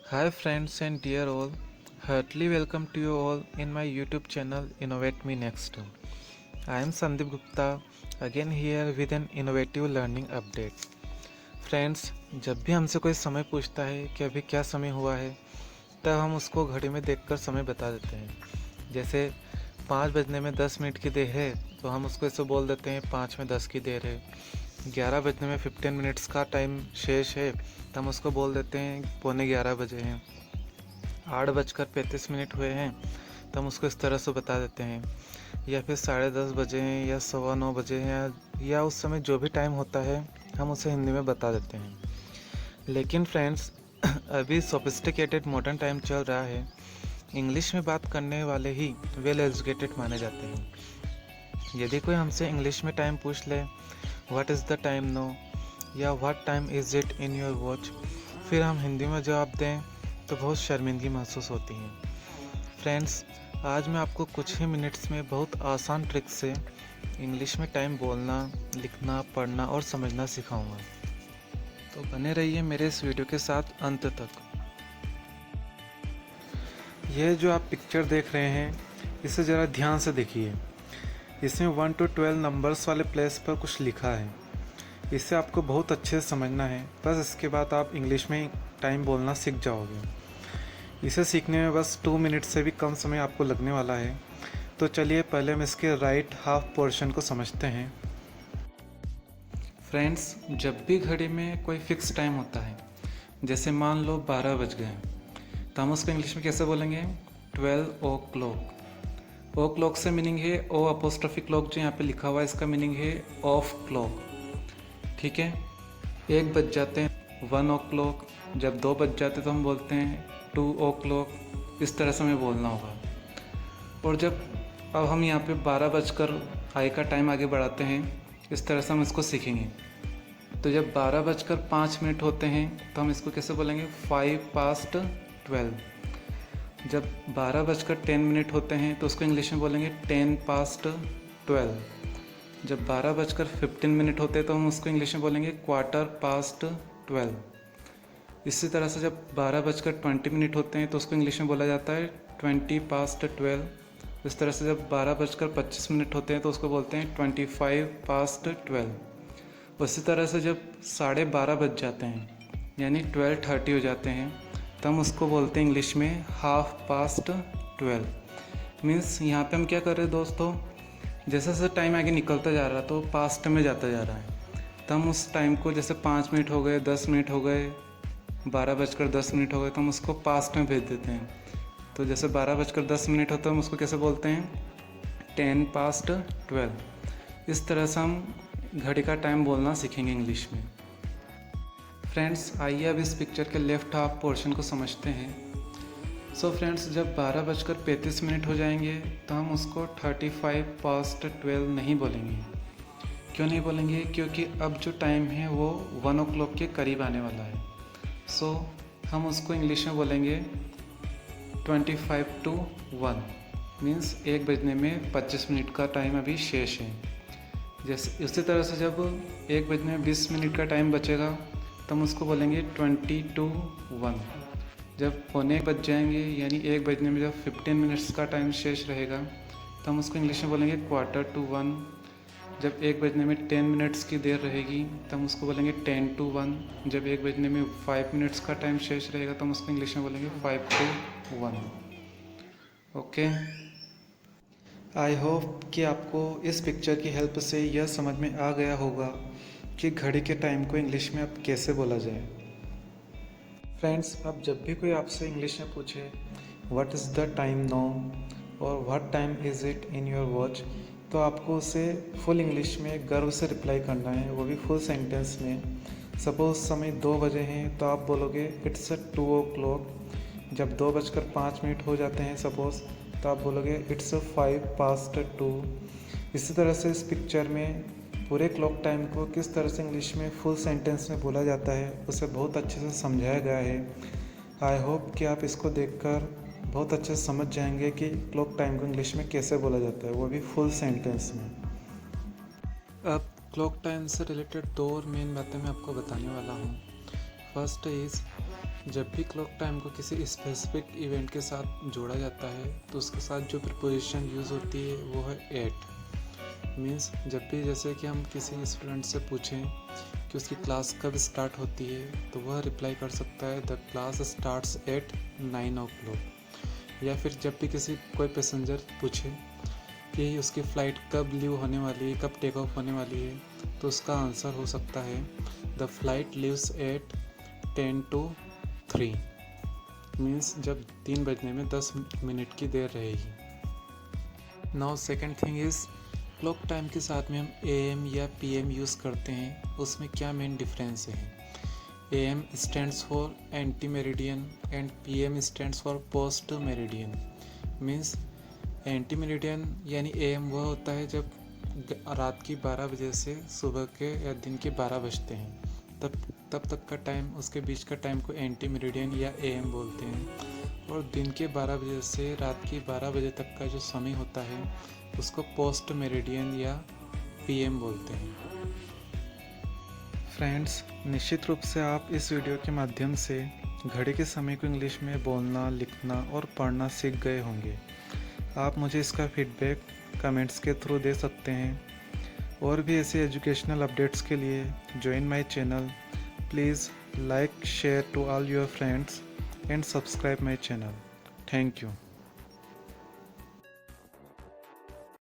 Hi friends and dear all, heartily welcome to you all in my YouTube channel Innovate Me Next. I am Sandeep Gupta again here with an innovative learning update. Friends, जब भी हमसे कोई समय पूछता है कि अभी क्या समय हुआ है, तब हम उसको घड़ी में देखकर समय बता देते हैं। जैसे 5 बजने में 10 मिनट की देर है तो हम उसको ऐसे बोल देते हैं 5 में 10 की देर है। 11 बजने में 15 मिनट्स का टाइम शेष है तो हम उसको बोल देते हैं पौने 11 बजे हैं। 8 बजकर 35 मिनट हुए हैं तो हम उसको इस तरह से बता देते हैं। या फिर 10:30 बजे हैं या 9:15 बजे हैं या उस समय जो भी टाइम होता है हम उसे हिंदी में बता देते हैं। लेकिन फ्रेंड्स अभी सोफिस्टिकेटेड मॉडर्न टाइम चल रहा है, इंग्लिश में बात करने वाले ही वेल एजुकेटेड माने जाते हैं। यदि कोई हमसे इंग्लिश में टाइम पूछ ले, what is the time now या what time is it in your watch, फिर हम हिंदी में जवाब दें तो बहुत शर्मिंदगी महसूस होती है। फ्रेंड्स, आज मैं आपको कुछ ही मिनट्स में बहुत आसान ट्रिक से इंग्लिश में टाइम बोलना, लिखना, पढ़ना और समझना सिखाऊंगा। तो बने रहिए मेरे इस वीडियो के साथ अंत तक। यह जो आप पिक्चर देख रहे हैं, इसे ज़रा ध्यान से देखिए। इसमें 1 to 12 नंबर्स वाले प्लेस पर कुछ लिखा है। इसे आपको बहुत अच्छे से समझना है, बस इसके बाद आप इंग्लिश में टाइम बोलना सीख जाओगे। इसे सीखने में बस 2 मिनट से भी कम समय आपको लगने वाला है। तो चलिए पहले हम इसके राइट हाफ पोर्शन को समझते हैं। फ्रेंड्स, जब भी घड़ी में कोई फिक्स टाइम होता है, जैसे मान लो 12 बज गए, तो हम उसको इंग्लिश में कैसे बोलेंगे? 12 ओ क्लॉक। ओ क्लॉक से मीनिंग है ओ अपोस्ट्रोफी क्लॉक, जो यहाँ पे लिखा हुआ है इसका मीनिंग है ऑफ क्लॉक। ठीक है, 1 बज जाते हैं 1 ओ क्लॉक, जब 2 बज जाते तो हम बोलते हैं 2 ओ क्लॉक। इस तरह से हमें बोलना होगा। और जब अब हम यहाँ पे 12 बजकर आई का टाइम आगे बढ़ाते हैं, इस तरह से हम इसको सीखेंगे। तो जब 12 बजकर 5 मिनट होते हैं तो हम इसको कैसे बोलेंगे? 5 past 12। जब 12 बजकर 10 मिनट होते हैं तो उसको इंग्लिश में बोलेंगे 10 past 12। जब 12 बजकर 15 मिनट होते हैं तो हम उसको इंग्लिश में बोलेंगे 1/4 past 12। इसी तरह से जब 12 बजकर 20 मिनट होते हैं तो उसको इंग्लिश में बोला जाता है 20 past 12। इस तरह से जब 12 बजकर 25 मिनट होते हैं तो उसको बोलते हैं 25 past 12। उसी तरह से जब 12:30 बज जाते हैं यानी 12:30 हो जाते हैं तो हम उसको बोलते हैं इंग्लिश में 1/2 past 12। मीन्स यहाँ पे हम क्या कर रहे हैं दोस्तों, जैसे जैसे टाइम आगे निकलता जा रहा है तो पास्ट में जाता जा रहा है, तो हम उस टाइम को जैसे 5 मिनट हो गए, 10 मिनट हो गए, 12 बजकर 10 मिनट हो गए तो हम उसको पास्ट में भेज देते हैं। तो जैसे 12 बजकर 10 मिनट होता है हम उसको कैसे बोलते हैं? 10 past 12। इस तरह से हम घड़ी का टाइम बोलना सीखेंगे इंग्लिश में। फ्रेंड्स, आइए अब इस पिक्चर के लेफ्ट हाफ पोर्शन को समझते हैं। सो फ्रेंड्स, जब 12 बजकर 35 मिनट हो जाएंगे तो हम उसको 35 past 12 नहीं बोलेंगे। क्यों नहीं बोलेंगे? क्योंकि अब जो टाइम है वो 1 ओ क्लॉक के करीब आने वाला है। सो हम उसको इंग्लिश में बोलेंगे 25 to 1। मीन्स 1 बजने में 25 मिनट का टाइम अभी शेष है। जैसे उसी तरह से जब 1 बजने में 20 मिनट का टाइम बचेगा तो हम उसको बोलेंगे 20 to 1। जब 1:45 बज जाएंगे यानी 1 बजने में जब 15 मिनट्स का टाइम शेष रहेगा तो हम उसको इंग्लिश में बोलेंगे 1/4 to 1। जब 1 बजने में 10 मिनट्स की देर रहेगी तो हम उसको बोलेंगे 10 to 1। जब 1 बजने में 5 मिनट्स का टाइम शेष रहेगा तो हम उसको इंग्लिश में बोलेंगे 5 to 1। ओके, आई होप कि आपको इस पिक्चर की हेल्प से यह समझ में आ गया होगा कि घड़ी के टाइम को इंग्लिश में अब कैसे बोला जाए। फ्रेंड्स, अब जब भी कोई आपसे इंग्लिश में पूछे what is the time now और what time is it in your watch, तो आपको उसे फुल इंग्लिश में गर्व से रिप्लाई करना है, वो भी फुल सेंटेंस में। सपोज समय 2 बजे हैं तो आप बोलोगे इट्स 2 ओ क्लॉक। जब 2 बजकर 5 मिनट हो जाते हैं सपोज, तो आप बोलोगे इट्स 5 past 2। इसी तरह से इस पिक्चर में पूरे क्लॉक टाइम को किस तरह से इंग्लिश में फुल सेंटेंस में बोला जाता है उसे बहुत अच्छे से समझाया गया है। आई होप कि आप इसको देखकर बहुत अच्छे से समझ जाएंगे कि क्लॉक टाइम को इंग्लिश में कैसे बोला जाता है, वो भी फुल सेंटेंस में। अब क्लॉक टाइम से रिलेटेड 2 और मेन बातें मैं आपको बताने वाला हूँ। फर्स्ट इज़ जब भी क्लॉक टाइम को किसी स्पेसिफिक इवेंट के साथ जोड़ा जाता है तो उसके साथ जो प्रीपोजिशन यूज़ होती है वो है एट। मीन्स जब भी जैसे कि हम किसी स्टूडेंट से पूछें कि उसकी क्लास कब स्टार्ट होती है तो वह रिप्लाई कर सकता है the class starts at 9 o'clock। या फिर जब भी कोई पैसेंजर पूछे कि उसकी फ़्लाइट कब लीव होने वाली है, कब टेक ऑफ होने वाली है, तो उसका आंसर हो सकता है the flight leaves eight 10 to 3। Means जब 3 बजने में 10 मिनट की देर रहेगी। Now second thing is clock time के साथ में हम AM या PM यूज़ करते हैं, उसमें क्या मेन डिफरेंस है। AM stands for anti meridian and PM stands for post meridian. Means anti meridian यानी AM वह होता है जब रात की 12 बजे से सुबह के या दिन के 12 बजते हैं, तब तक का टाइम, उसके बीच का टाइम को एंटी मेरिडियन या AM बोलते हैं। और दिन के 12 बजे से रात की 12 बजे तक का जो समय होता है उसको पोस्ट मेरिडियन या PM बोलते हैं। फ्रेंड्स, निश्चित रूप से आप इस वीडियो के माध्यम से घड़ी के समय को इंग्लिश में बोलना, लिखना और पढ़ना सीख गए होंगे। आप मुझे इसका फीडबैक कमेंट्स के थ्रू दे सकते हैं। और भी ऐसे एजुकेशनल अपडेट्स के लिए join my channel. Please like, share to all your friends and subscribe my channel. Thank you.